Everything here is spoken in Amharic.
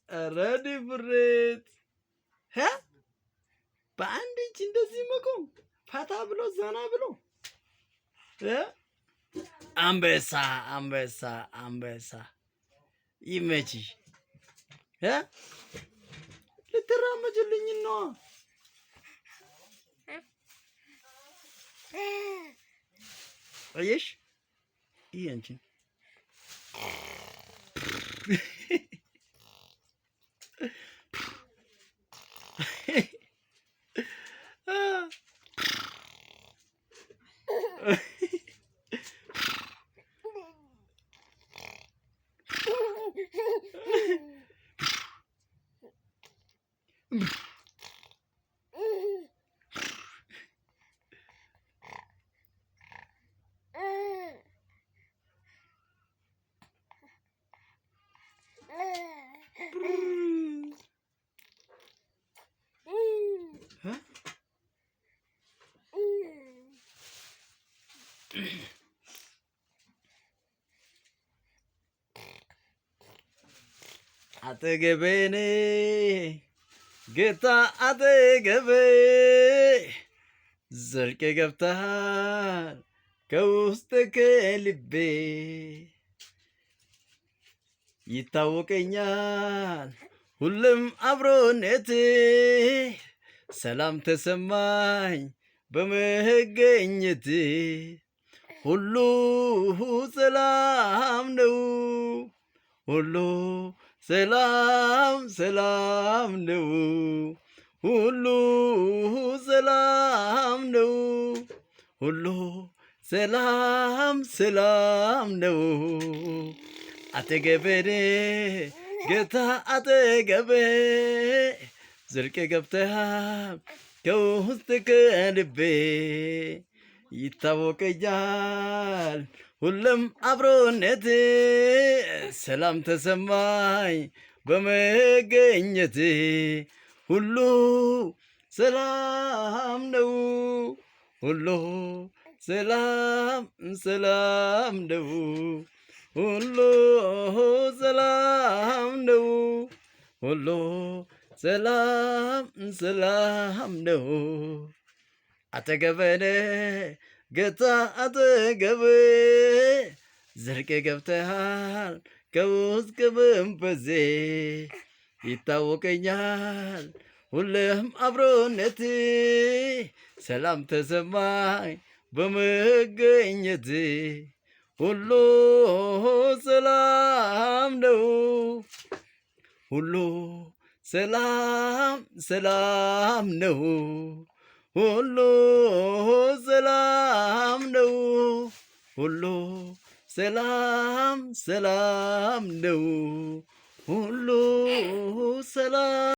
Ready for it. Huh? በአንድ እጅ እንደዚህ መቆም ፈታ ብሎ ዘና ብሎ አንበሳ አንበሳ አንበሳ ይመችሽ። ልትራመጅልኝ ነው? አየሽ? ይሄ አንቺን አጠገቤኔ ጌታ አጠገቤ ዘልቄ ገብተሃል ከውስጥ ከልቤ ይታወቀኛል ሁሉም አብሮነቴ ሰላም ተሰማኝ በመገኘቴ ሁሉ ሰላም ነው ሁሉ ሰላም ሰላም ነው ሁሉ ሰላም ነው ሁሉ ሰላም ሰላም ነው አጠገቤኔ ጌታ አጠገቤ ዘልቄ ገብተሃል ከውስጥ ከልቤ ይታወቀኛል ሁሉም አብሮነቴ ሰላም ተሰማኝ በመገኘቴ ሁሉ ሰላም ነው ሁሉ ሰላም ሰላም ነው ሁሉ ሰላም ነው ሁሉ ሰላም ሰላም ነው አጠገቤኔ ጌታ አጠገቤ ዘልቄ ገብተሃል ከውስጥ ከመንፈሴ ይታወቀኛል ሁሉም አብሮነቴ ሰላም ተሰማኝ በመገኘቴ ሁሉ ሰላም ነው ሁሉ ሰላም ሰላም ነው ሁሉ ሰላም ነው ሁሉ ሰላም ሰላም ነው ሁሉ ሰላም